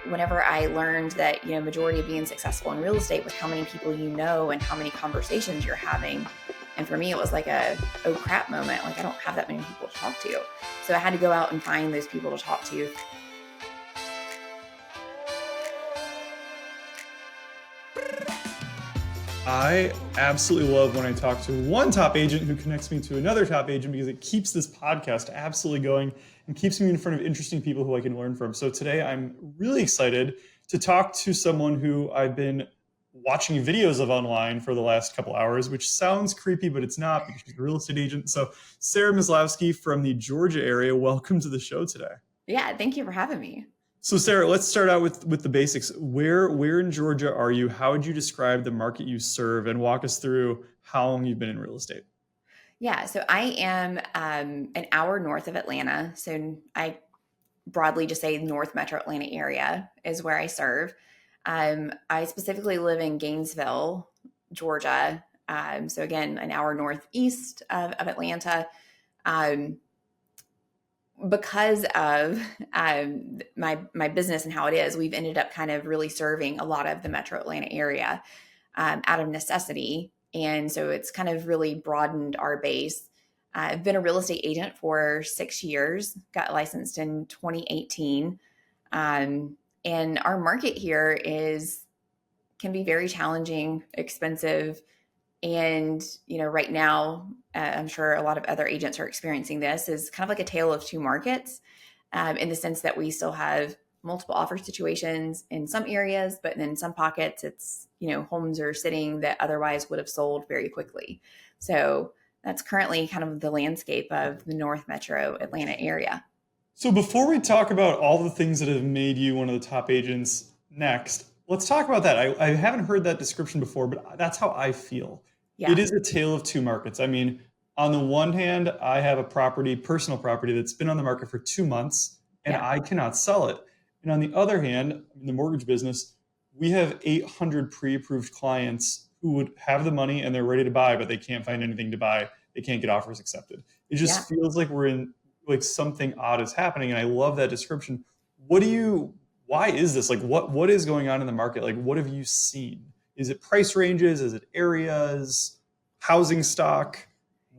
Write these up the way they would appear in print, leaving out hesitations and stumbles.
whenever I learned that, majority of being successful in real estate was how many people you know and how many conversations you're having. And for me, it was like a, oh crap moment. Like I don't have that many people to talk to. So I had to go out and find those people to talk to. I absolutely love when I talk to one top agent who connects me to another top agent, because it keeps this podcast absolutely going and keeps me in front of interesting people who I can learn from. So today I'm really excited to talk to someone who I've been watching videos of online for the last couple hours, which sounds creepy, but it's not, because she's a real estate agent. So Sarah Maslowski from the Georgia area, welcome to the show today. Yeah, thank you for having me. So Sarah, let's start out with the basics. Where in Georgia are you? How would you describe the market you serve, and walk us through how long you've been in real estate? Yeah, so I am an hour north of Atlanta. So I broadly just say North Metro Atlanta area is where I serve. I specifically live in Gainesville, Georgia. So again, an hour northeast of Atlanta. Because of my business and how it is, we've ended up kind of really serving a lot of the Metro Atlanta area out of necessity. And so it's kind of really broadened our base. I've been a real estate agent for 6 years, got licensed in 2018. And our market here can be very challenging, expensive. And, right now, I'm sure a lot of other agents are experiencing this, is kind of like a tale of two markets, in the sense that we still have multiple offer situations in some areas, but then in some pockets, it's, homes are sitting that otherwise would have sold very quickly. So that's currently kind of the landscape of the North Metro Atlanta area. So before we talk about all the things that have made you one of the top agents next, let's talk about that. I haven't heard that description before, but that's how I feel. Yeah. It is a tale of two markets. I mean, on the one hand, I have a personal property that's been on the market for 2 months, and Yeah. I cannot sell it. And on the other hand, in the mortgage business, we have 800 pre-approved clients who would have the money and they're ready to buy, but they can't find anything to buy. They can't get offers accepted. It just feels like we're in, like, something odd is happening. And I love that description. Why is this? Like, what is going on in the market? Like, what have you seen? Is it price ranges? Is it areas, housing stock?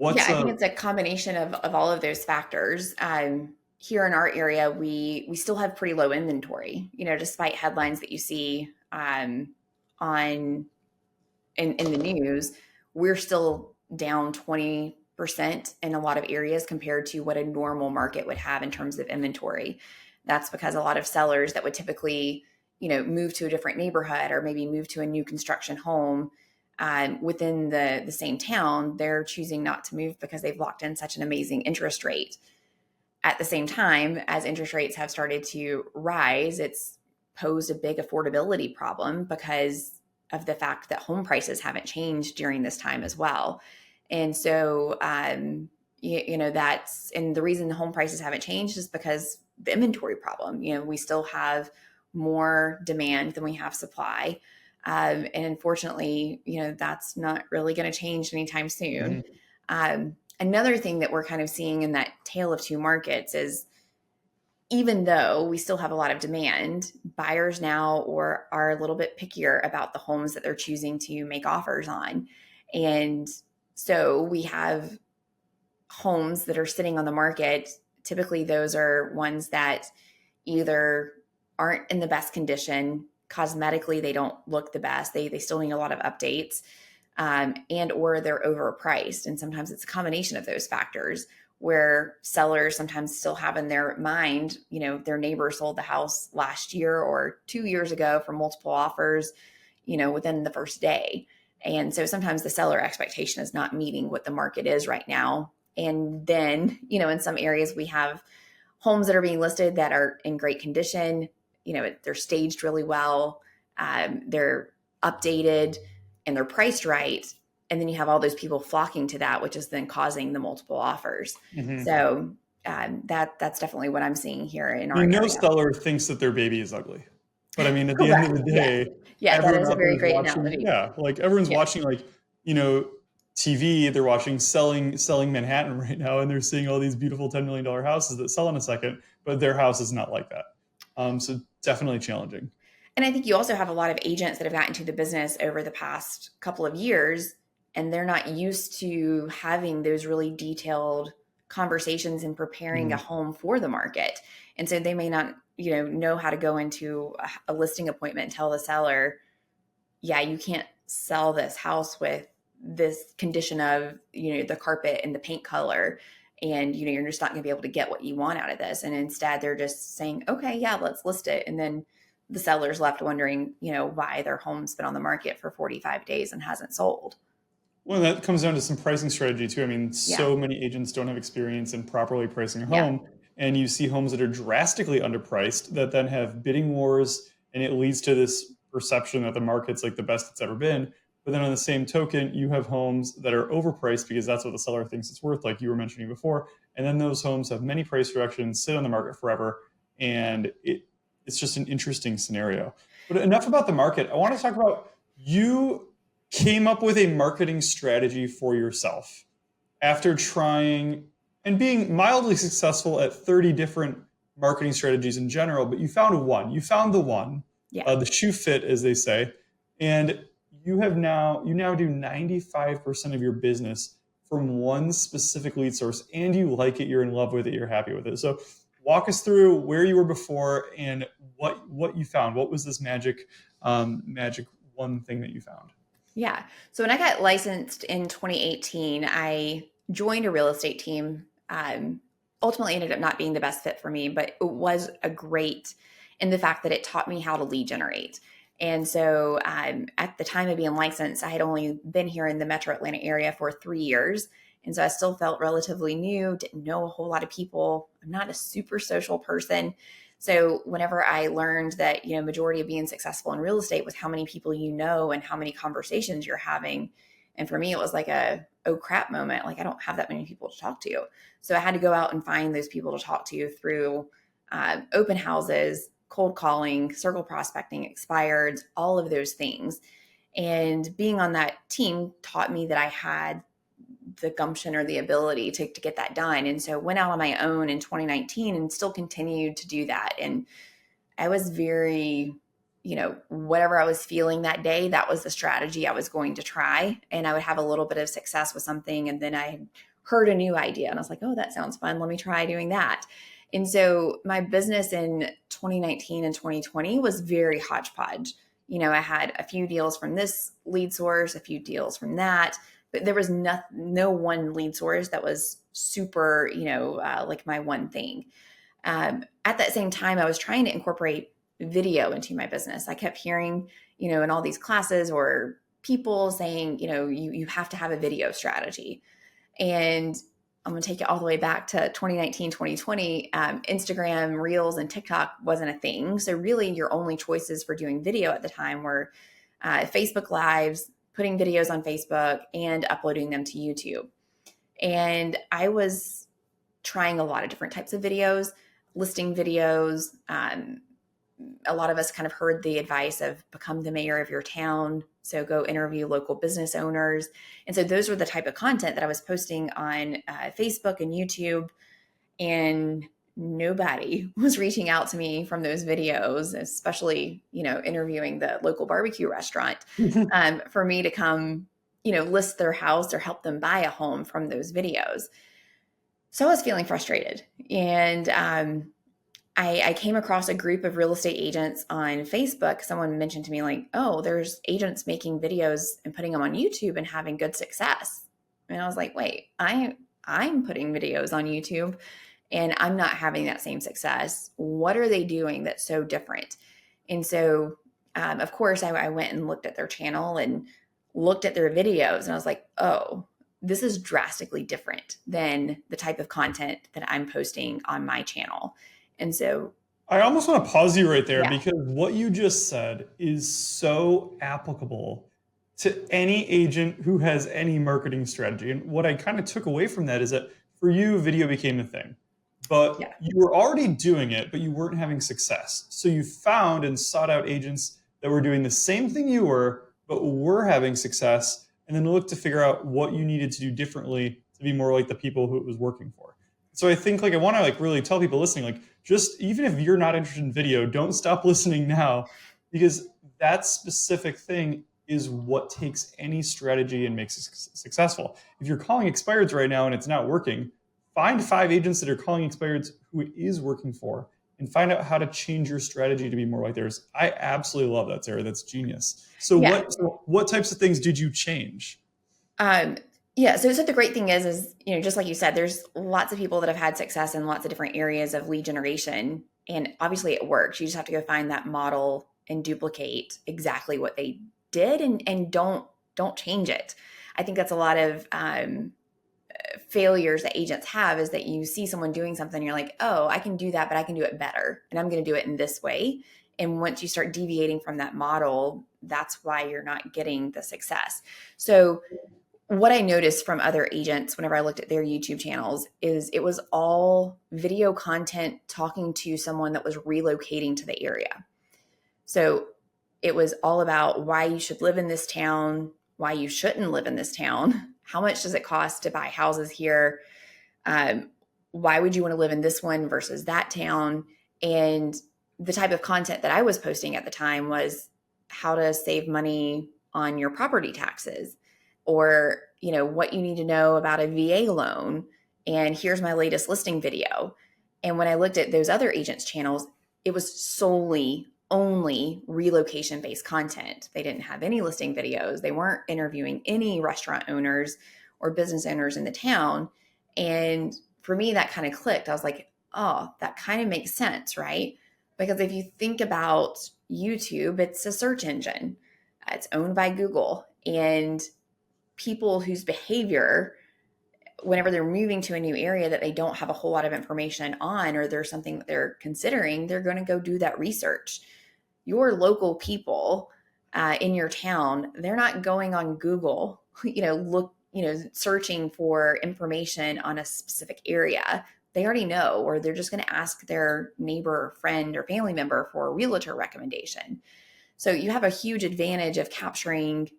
I think it's a combination of all of those factors. Here in our area, we still have pretty low inventory, despite headlines that you see in the news. We're still down 20% in a lot of areas compared to what a normal market would have in terms of inventory. That's because a lot of sellers that would typically, move to a different neighborhood or maybe move to a new construction home within the same town, they're choosing not to move because they've locked in such an amazing interest rate. At the same time, as interest rates have started to rise, it's posed a big affordability problem because of the fact that home prices haven't changed during this time as well. And so, and the reason the home prices haven't changed is because the inventory problem. We still have more demand than we have supply. And unfortunately, that's not really going to change anytime soon. Mm-hmm. Another thing that we're kind of seeing in that tale of two markets is, even though we still have a lot of demand, buyers now are a little bit pickier about the homes that they're choosing to make offers on. And so we have homes that are sitting on the market. Typically, those are ones that either aren't in the best condition. Cosmetically, they don't look the best. They still need a lot of updates, and or they're overpriced. And sometimes it's a combination of those factors, where sellers sometimes still have in their mind, their neighbor sold the house last year or 2 years ago for multiple offers, within the first day. And so sometimes the seller expectation is not meeting what the market is right now. And then, in some areas we have homes that are being listed that are in great condition. They're staged really well. They're updated and they're priced right. And then you have all those people flocking to that, which is then causing the multiple offers. Mm-hmm. So that's definitely what I'm seeing here in our area. No seller thinks that their baby is ugly. But I mean, at the end of the day, yeah, that is a very great analogy. Yeah, like everyone's watching, like, TV. They're watching selling Manhattan right now, and they're seeing all these beautiful $10 million houses that sell in a second, but their house is not like that. So definitely challenging. And I think you also have a lot of agents that have gotten into the business over the past couple of years, and they're not used to having those really detailed conversations and preparing a Mm. home for the market. And so they may not, know how to go into a listing appointment and tell the seller, yeah, you can't sell this house with this condition of, the carpet and the paint color. And, you're just not going to be able to get what you want out of this. And instead, they're just saying, okay, yeah, let's list it. And then the seller's left wondering, why their home's been on the market for 45 days and hasn't sold. Well, that comes down to some pricing strategy too. I mean, Yeah. so many agents don't have experience in properly pricing a Yeah. home, and you see homes that are drastically underpriced that then have bidding wars, and it leads to this perception that the market's like the best it's ever been. But then on the same token, you have homes that are overpriced because that's what the seller thinks it's worth, like you were mentioning before. And then those homes have many price reductions, sit on the market forever, and it's just an interesting scenario. But enough about the market. I want to talk about you came up with a marketing strategy for yourself after trying and being mildly successful at 30 different marketing strategies in general, but you found one. You found the one, Yeah. the shoe fit, as they say, and you now do 95% of your business from one specific lead source, and you like it, you're in love with it, you're happy with it. So walk us through where you were before and what you found. What was this magic one thing that you found? Yeah. So when I got licensed in 2018, I joined a real estate team. Ultimately ended up not being the best fit for me, but it was a great in the fact that it taught me how to lead generate. And so at the time of being licensed, I had only been here in the metro Atlanta area for 3 years. And so I still felt relatively new, didn't know a whole lot of people. I'm not a super social person. So whenever I learned that, majority of being successful in real estate was how many people you know and how many conversations you're having. And for me, it was like a, oh crap moment. Like I don't have that many people to talk to. So I had to go out and find those people to talk to through open houses, cold calling, circle prospecting, expireds, all of those things. And being on that team taught me that I had the gumption or the ability to get that done. And so went out on my own in 2019 and still continued to do that. And I was very, whatever I was feeling that day, that was the strategy I was going to try. And I would have a little bit of success with something. And then I heard a new idea and I was like, oh, that sounds fun. Let me try doing that. And so my business in 2019 and 2020 was very hodgepodge. I had a few deals from this lead source, a few deals from that, but there was no one lead source that was super, like my one thing. At that same time, I was trying to incorporate video into my business. I kept hearing, in all these classes or people saying, you have to have a video strategy. And I'm going to take it all the way back to 2019, 2020. Instagram, Reels, and TikTok wasn't a thing. So really your only choices for doing video at the time were Facebook Lives, putting videos on Facebook, and uploading them to YouTube. And I was trying a lot of different types of videos, listing videos. A lot of us kind of heard the advice of become the mayor of your town. So go interview local business owners. And so those were the type of content that I was posting on Facebook and YouTube. And nobody was reaching out to me from those videos, especially, interviewing the local barbecue restaurant for me to come, list their house or help them buy a home from those videos. So I was feeling frustrated. And I came across a group of real estate agents on Facebook. Someone mentioned to me like, oh, there's agents making videos and putting them on YouTube and having good success. And I was like, wait, I'm putting videos on YouTube and I'm not having that same success. What are they doing that's so different? And so, of course, I went and looked at their channel and looked at their videos and I was like, oh, this is drastically different than the type of content that I'm posting on my channel. And so I almost want to pause you right there yeah, because what you just said is so applicable to any agent who has any marketing strategy. And what I kind of took away from that is that for you, video became a thing, but yeah, you were already doing it, but you weren't having success. So you found and sought out agents that were doing the same thing you were, but were having success, and then looked to figure out what you needed to do differently to be more like the people who it was working for. So I think like I want to like really tell people listening, like just even if you're not interested in video, don't stop listening now, because that specific thing is what takes any strategy and makes it successful. If you're calling expireds right now and it's not working, find 5 agents that are calling expireds who it is working for and find out how to change your strategy to be more like theirs. I absolutely love that, Sarah. That's genius. Yeah. So what types of things did you change? Um, yeah. So the great thing is, just like you said, there's lots of people that have had success in lots of different areas of lead generation. And obviously it works. You just have to go find that model and duplicate exactly what they did and don't change it. I think that's a lot of failures that agents have is that you see someone doing something, you're like, oh, I can do that, but I can do it better. And I'm going to do it in this way. And once you start deviating from that model, that's why you're not getting the success. So what I noticed from other agents whenever I looked at their YouTube channels is it was all video content talking to someone that was relocating to the area. So it was all about why you should live in this town, why you shouldn't live in this town, how much does it cost to buy houses here, why would you want to live in this one versus that town. And the type of content that I was posting at the time was how to save money on your property taxes, or what you need to know about a VA loan, and here's my latest listing video. And when I looked at those other agents' channels, it was solely only relocation based content. They didn't have any listing videos. They weren't interviewing any restaurant owners or business owners in the town. And for me, that kind of clicked. I was like, oh, that kind of makes sense, right? Because if you think about YouTube, it's a search engine. It's owned by Google. And people whose behavior, whenever they're moving to a new area that they don't have a whole lot of information on, or there's something that they're considering, they're going to go do that research. Your local people in your town, they're not going on Google, searching for information on a specific area. They already know, or they're just going to ask their neighbor, friend, or family member for a realtor recommendation. So you have a huge advantage of capturing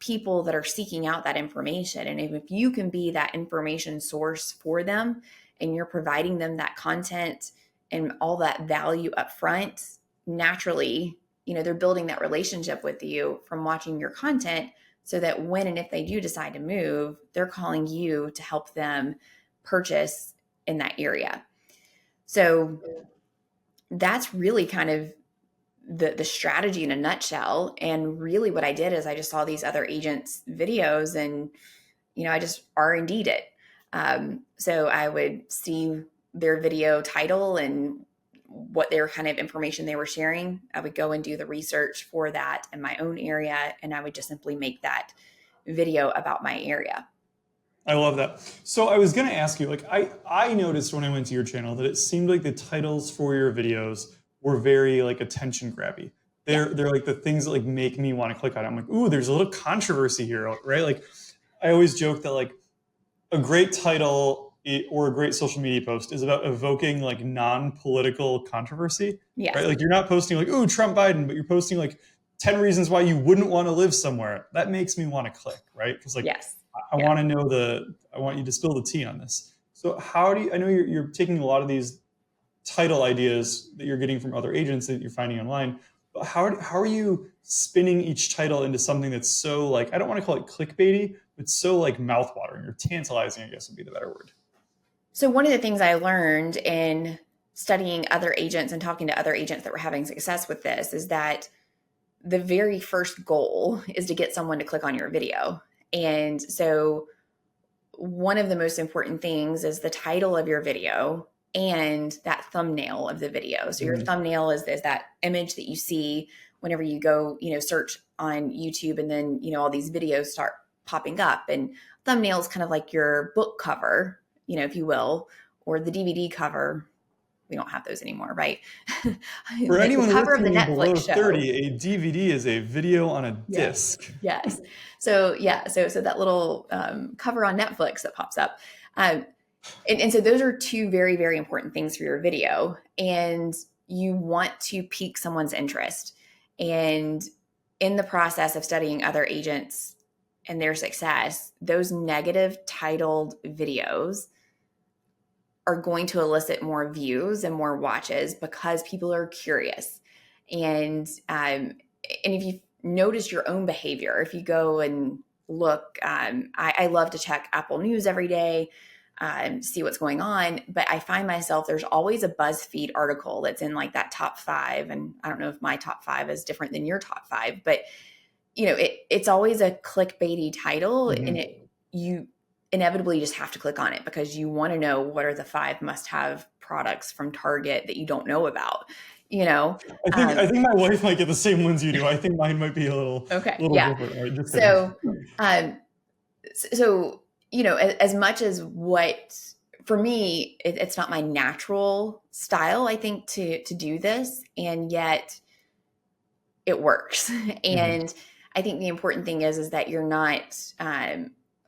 people that are seeking out that information. And if you can be that information source for them and you're providing them that content and all that value up front, naturally, they're building that relationship with you from watching your content, so that when and if they do decide to move, they're calling you to help them purchase in that area. So that's really kind of the strategy in a nutshell. And really what I did is I just saw these other agents' videos and, I just R&D'd it. So I would see their video title and what their kind of information they were sharing. I would go and do the research for that in my own area. And I would just simply make that video about my area. I love that. So I was going to ask you, like, I noticed when I went to your channel that it seemed like the titles for your videos were very like attention grabby. They're like the things that like make me want to click on it. I'm like, ooh, there's a little controversy here, right? Like, I always joke that like a great title or a great social media post is about evoking like non-political controversy, Yes. right? Like you're not posting like, ooh, Trump Biden, but you're posting like 10 reasons why you wouldn't want to live somewhere. That makes me want to click, right? Because like, Yes. I want to know I want you to spill the tea on this. So how do you, I know you're taking a lot of these title ideas that you're getting from other agents that you're finding online, but how are you spinning each title into something that's so like, I don't want to call it clickbaity, but so like mouthwatering or tantalizing, I guess would be the better word. So one of the things I learned in studying other agents and talking to other agents that were having success with this is that the very first goal is to get someone to click on your video. And so one of the most important things is the title of your video and that thumbnail of the video. So your thumbnail is that image that you see whenever you go, search on YouTube, and then, all these videos start popping up. And thumbnail is kind of like your book cover, if you will, or the DVD cover. We don't have those anymore, right? For anyone the cover of the listening Netflix below show. 30, a DVD is a video on a disc. Yes. So that little cover on Netflix that pops up. And so those are two very, very important things for your video. And you want to pique someone's interest. And in the process of studying other agents and their success, those negative titled videos are going to elicit more views and more watches because people are curious. And if you notice your own behavior, if you go and look, I love to check Apple News every day, see what's going on. But I find myself, there's always a BuzzFeed article that's in like that top 5. And I don't know if my top 5 is different than your top 5, but it's always a clickbaity title, Mm-hmm. and you inevitably just have to click on it because you want to know what are the 5 must-have products from Target that you don't know about. I think my wife might get the same ones you do. I think mine might be a little Okay, little yeah. different, right? Just kidding. Um, so as much as what for me, it's not my natural style, I think, to do this, and yet it works. Mm-hmm. And I think the important thing is that you're not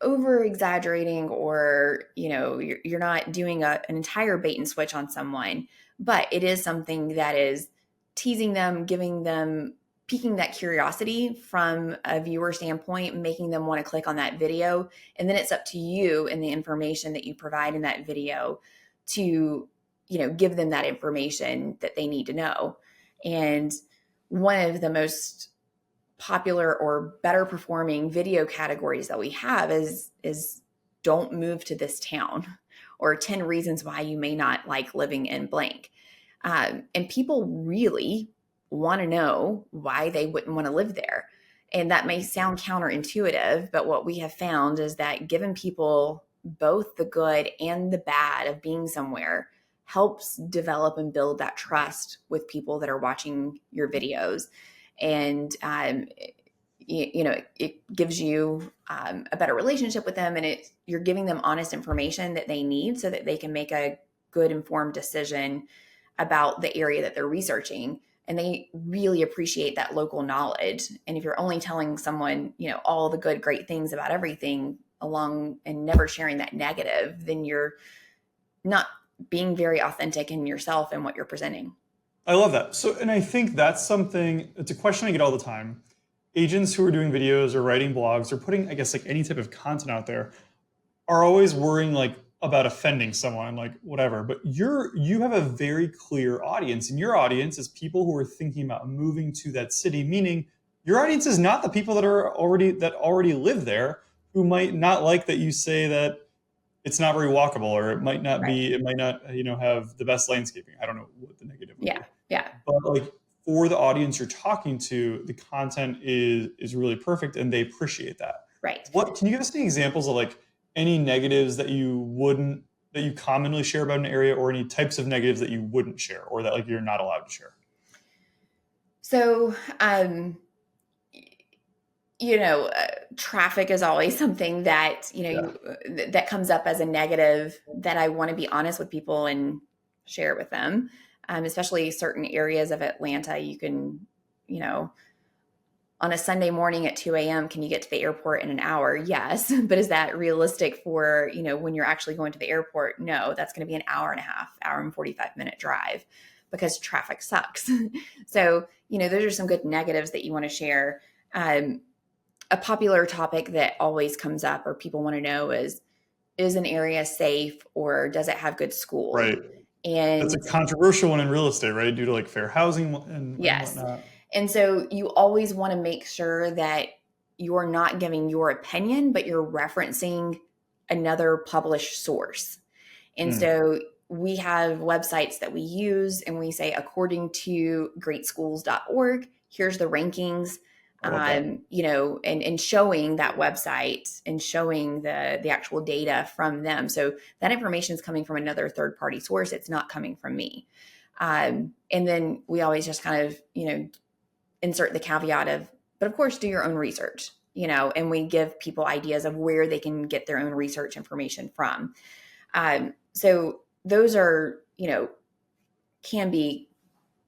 over exaggerating, or you're not doing an entire bait and switch on someone, but it is something that is teasing them, giving them, piquing that curiosity from a viewer standpoint, making them want to click on that video. And then it's up to you and the information that you provide in that video to give them that information that they need to know. And one of the most popular or better performing video categories that we have is don't move to this town, or 10 reasons why you may not like living in blank. And people really want to know why they wouldn't want to live there. And that may sound counterintuitive, but what we have found is that giving people both the good and the bad of being somewhere helps develop and build that trust with people that are watching your videos. And it gives you a better relationship with them, and you're giving them honest information that they need so that they can make a good informed decision about the area that they're researching. And they really appreciate that local knowledge. And if you're only telling someone all the good, great things about everything along and never sharing that negative, then you're not being very authentic in yourself and what you're presenting. I love that. So, and I think that's something, it's a question I get all the time. Agents who are doing videos or writing blogs or putting, I guess, like any type of content out there are always worrying like about offending someone, like whatever. But you have a very clear audience, and your audience is people who are thinking about moving to that city, meaning your audience is not the people that already live there, who might not like that you say that it's not very walkable, or it might not Right. have the best landscaping. I don't know what the negative would Yeah. be. Yeah. But like for the audience you're talking to, the content is really perfect and they appreciate that. Right. What can you give us any examples of like any negatives that you commonly share about an area, or any types of negatives that you wouldn't share, or that like you're not allowed to share? So, traffic is always something that, Yeah. that comes up as a negative that I want to be honest with people and share with them. Especially certain areas of Atlanta, you can, on a Sunday morning at 2 a.m., can you get to the airport in an hour? Yes. But is that realistic for, when you're actually going to the airport? No, that's going to be an hour and a half, hour and 45-minute drive, because traffic sucks. So, those are some good negatives that you want to share. A popular topic that always comes up or people want to know is an area safe, or does it have good schools? Right. And That's a controversial one in real estate, right? Due to like fair housing and yes. whatnot. And so you always want to make sure that you're not giving your opinion, but you're referencing another published source. And so we have websites that we use, and we say, according to greatschools.org, here's the rankings, and showing that website and showing the actual data from them. So that information is coming from another third party source. It's not coming from me. And then we always just kind of, insert the caveat of, but of course, do your own research, and we give people ideas of where they can get their own research information from. So those are, can be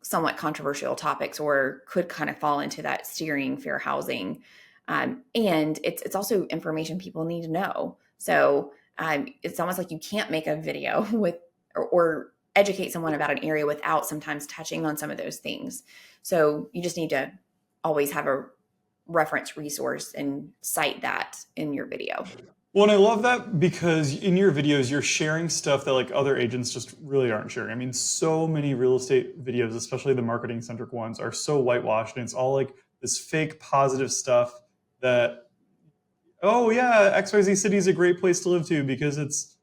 somewhat controversial topics, or could kind of fall into that steering fair housing. And it's also information people need to know. So it's almost like you can't make a video with or educate someone about an area without sometimes touching on some of those things. So you just need to always have a reference resource and cite that in your video. Well, and I love that because in your videos, you're sharing stuff that like other agents just really aren't sharing. I mean, so many real estate videos, especially the marketing centric ones, are so whitewashed and it's all like this fake positive stuff that, oh yeah, XYZ city is a great place to live to because it's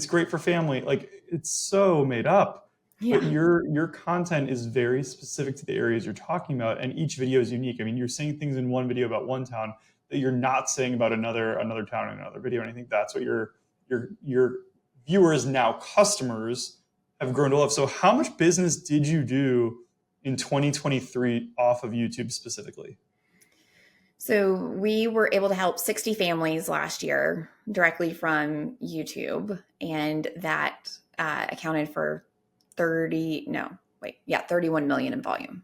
great for family. Like it's so made up. But Yeah. your content is very specific to the areas you're talking about, and each video is unique. I mean, you're saying things in one video about one town that you're not saying about another town in another video. And I think that's what your viewers, now customers, have grown to love. So how much business did you do in 2023 off of YouTube specifically? So we were able to help 60 families last year directly from YouTube, and that accounted for 31 million in volume.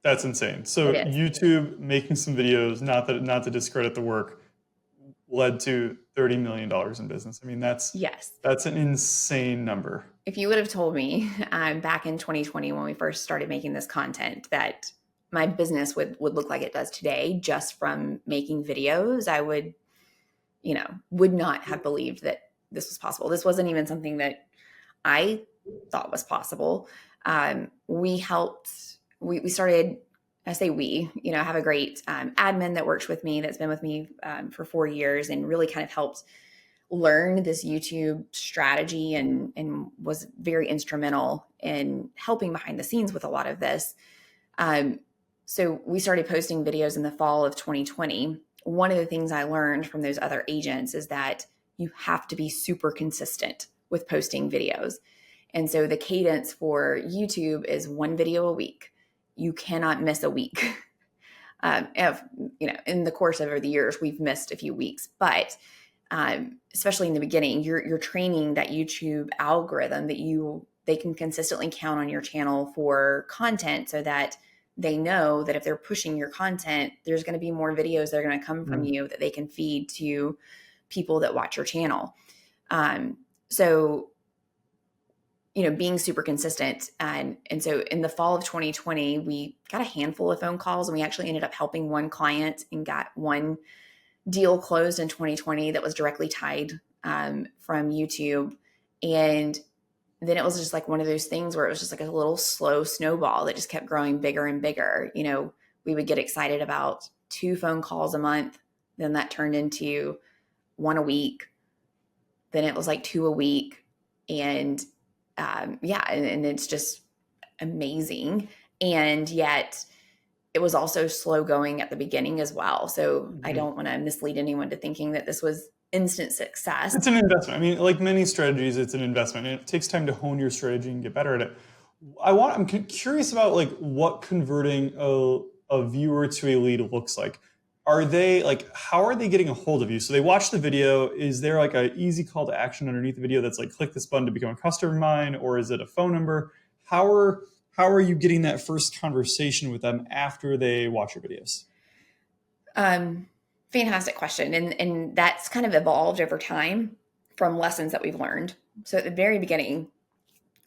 That's insane. It So is. YouTube making some videos, not to discredit the work, led to $30 million in business. I mean, Yes. that's an insane number. If you would have told me back in 2020 when we first started making this content that my business would look like it does today just from making videos, I would not have believed that this was possible. This wasn't even something that I thought was possible. We started, I say I have a great admin that works with me that's been with me for 4 years and really kind of helped learn this YouTube strategy and was very instrumental in helping behind the scenes with a lot of this. So we started posting videos in the fall of 2020. One of the things I learned from those other agents is that you have to be super consistent with posting videos. And so the cadence for YouTube is one video a week. You cannot miss a week. In the course over the years, we've missed a few weeks, but especially in the beginning, you're training that YouTube algorithm that they can consistently count on your channel for content so that they know that if they're pushing your content, there's going to be more videos that are going to come from you that they can feed to people that watch your channel. So being super consistent. And so in the fall of 2020, we got a handful of phone calls and we actually ended up helping one client and got one deal closed in 2020 that was directly tied from YouTube. And then it was just like one of those things where it was just like a little slow snowball that just kept growing bigger and bigger. We would get excited about 2 phone calls a month. Then that turned into 1 a week. Then it was like 2 a week. And and it's just amazing. And yet it was also slow going at the beginning as well. So I don't want to mislead anyone to thinking that this was instant success. It's an investment. I mean, like many strategies, it's an investment, and it takes time to hone your strategy and get better at it. I'm curious about like what converting a viewer to a lead looks like. Are they like, how are they getting a hold of you? So they watch the video. Is there like an easy call to action underneath the video that's like, click this button to become a customer of mine, or is it a phone number? How are you getting that first conversation with them after they watch your videos? Fantastic question. And that's kind of evolved over time from lessons that we've learned. So at the very beginning,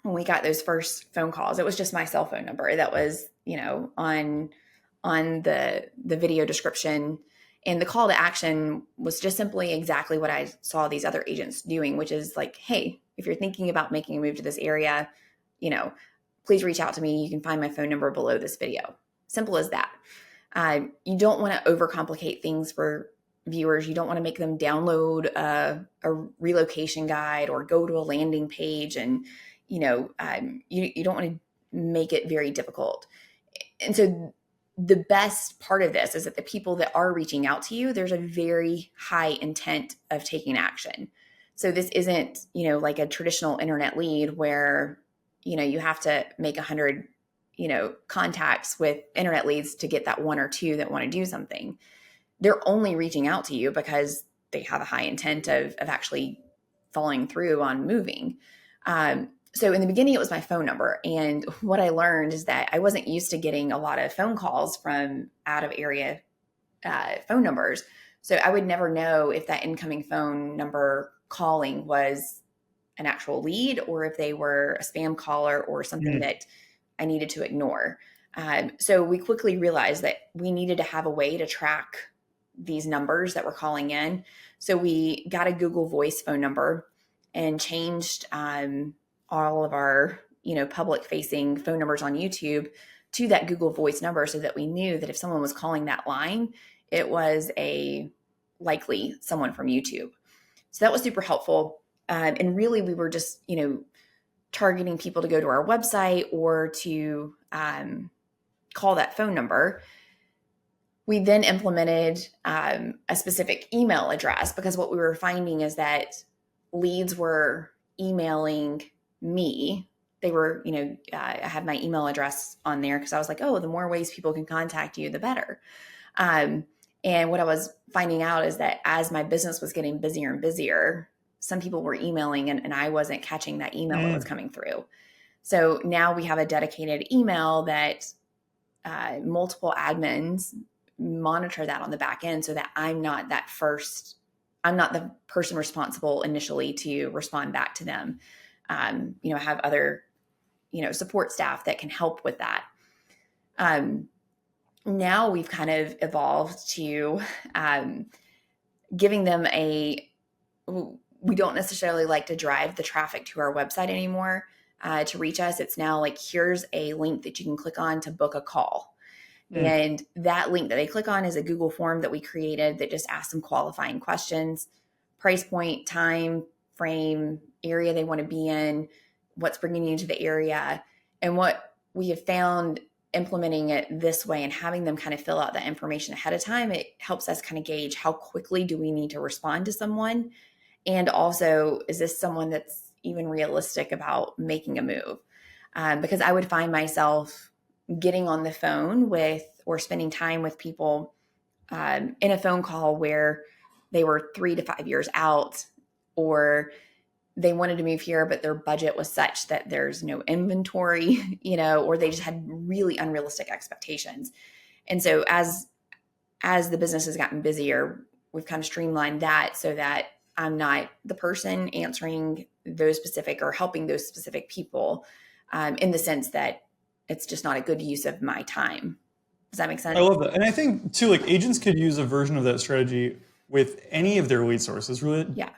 when we got those first phone calls, it was just my cell phone number that was, on the video description. And the call to action was just simply exactly what I saw these other agents doing, which is like, hey, if you're thinking about making a move to this area, please reach out to me. You can find my phone number below this video. Simple as that. You don't want to overcomplicate things for viewers. You don't want to make them download a relocation guide or go to a landing page. And, you don't want to make it very difficult. And so the best part of this is that the people that are reaching out to you, there's a very high intent of taking action. So this isn't, like a traditional internet lead where, you have to make 100, contacts with internet leads to get that 1 or 2 that want to do something. They're only reaching out to you because they have a high intent of actually following through on moving. So in the beginning, it was my phone number. And what I learned is that I wasn't used to getting a lot of phone calls from out of area phone numbers. So I would never know if that incoming phone number calling was an actual lead or if they were a spam caller or something that I needed to ignore. So we quickly realized that we needed to have a way to track these numbers that were calling in. So we got a Google Voice phone number and changed all of our, public facing phone numbers on YouTube to that Google Voice number, so that we knew that if someone was calling that line, it was likely someone from YouTube. So that was super helpful. And really, we were just, targeting people to go to our website or to call that phone number. We then implemented a specific email address, because what we were finding is that leads were emailing me. They were, I had my email address on there because I was like, oh, the more ways people can contact you, the better. And what I was finding out is that as my business was getting busier and busier, some people were emailing and I wasn't catching that email that was coming through. So now we have a dedicated email that multiple admins monitor that on the back end, so that I'm not the person responsible initially to respond back to them. I have other, support staff that can help with that. Now we've kind of evolved to giving them we don't necessarily like to drive the traffic to our website anymore to reach us. It's now like, here's a link that you can click on to book a call. And that link that they click on is a Google form that we created that just asks them qualifying questions: price point, time frame, area they want to be in, what's bringing you to the area. And what we have found implementing it this way and having them kind of fill out that information ahead of time, it helps us kind of gauge how quickly do we need to respond to someone. And also, is this someone that's even realistic about making a move? Because I would find myself getting on the phone with or spending time with people in a phone call where they were 3 to 5 years out, or they wanted to move here, but their budget was such that there's no inventory, or they just had really unrealistic expectations. And so as the business has gotten busier, we've kind of streamlined that so that I'm not the person answering those specific or helping those specific people, in the sense that it's just not a good use of my time. Does that make sense? I love that. And I think too, like, agents could use a version of that strategy with any of their lead sources. Really, Yeah.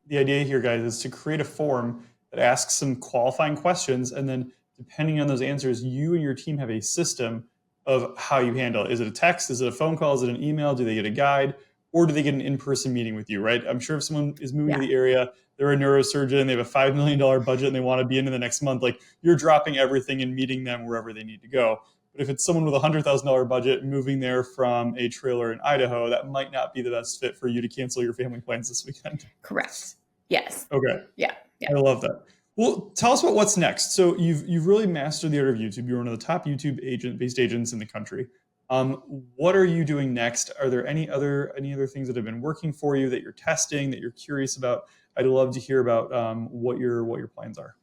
The idea here, guys, is to create a form that asks some qualifying questions. And then depending on those answers, you and your team have a system of how you handle it. Is it a text? Is it a phone call? Is it an email? Do they get a guide? Or do they get an in-person meeting with you, right? I'm sure if someone is moving to the area, they're a neurosurgeon, they have a $5 million budget and they want to be in the next month, like, you're dropping everything and meeting them wherever they need to go. But if it's someone with a $100,000 budget moving there from a trailer in Idaho, that might not be the best fit for you to cancel your family plans this weekend. Correct. Yes. Okay. Yeah. I love that. Well, tell us about what's next. So you've really mastered the art of YouTube. You're one of the top YouTube based agents in the country. What are you doing next? Are there any other things that have been working for you that you're testing, that you're curious about? I'd love to hear about what your plans are.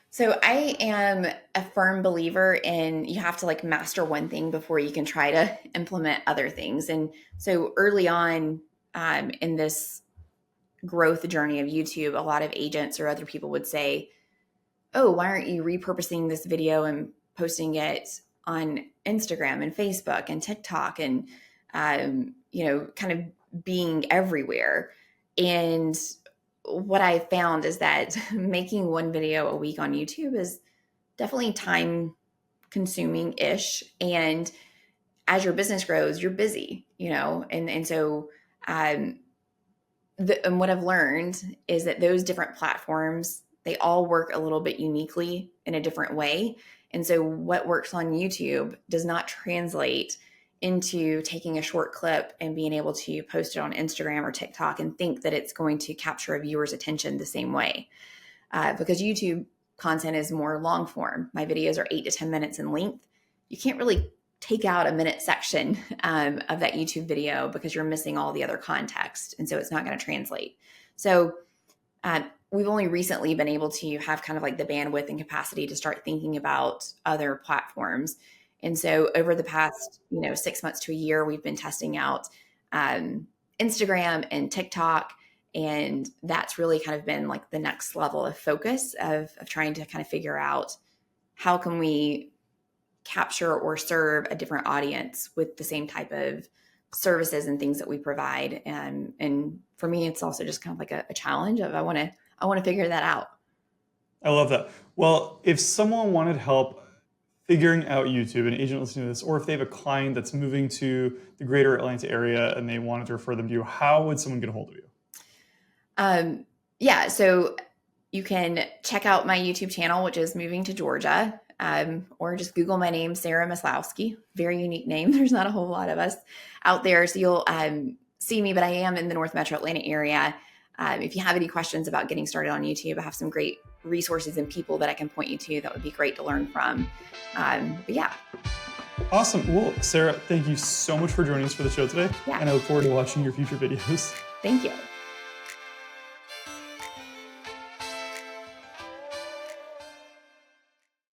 So I am a firm believer in, you have to like master one thing before you can try to implement other things. And so early on in this growth journey of YouTube, a lot of agents or other people would say, oh, why aren't you repurposing this video and posting it on Instagram and Facebook and TikTok and, kind of being everywhere. And what I found is that making one video a week on YouTube is definitely time consuming ish. And as your business grows, you're busy, and so, and what I've learned is that those different platforms, they all work a little bit uniquely in a different way. And so what works on YouTube does not translate into taking a short clip and being able to post it on Instagram or TikTok and think that it's going to capture a viewer's attention the same way. Because YouTube content is more long form. My videos are 8 to 10 minutes in length. You can't really take out a minute section of that YouTube video because you're missing all the other context. And so it's not going to translate. So we've only recently been able to have kind of like the bandwidth and capacity to start thinking about other platforms. And so over the past, 6 months to a year, we've been testing out Instagram and TikTok. And that's really kind of been like the next level of focus of trying to kind of figure out how can we capture or serve a different audience with the same type of services and things that we provide. And for me, it's also just kind of like a challenge of I want to figure that out. I love that. Well, if someone wanted help figuring out YouTube, an agent listening to this, or if they have a client that's moving to the greater Atlanta area and they wanted to refer them to you, how would someone get a hold of you? Yeah, so you can check out my YouTube channel, which is Moving to Georgia, or just Google my name, Sarah Maslowski. Very unique name. There's not a whole lot of us out there, so you'll see me, but I am in the North Metro Atlanta area. If you have any questions about getting started on YouTube, I have some great resources and people that I can point you to that would be great to learn from. But yeah. Awesome. Well, Sarah, thank you so much for joining us for the show today. Yeah. And I look forward to watching your future videos. Thank you.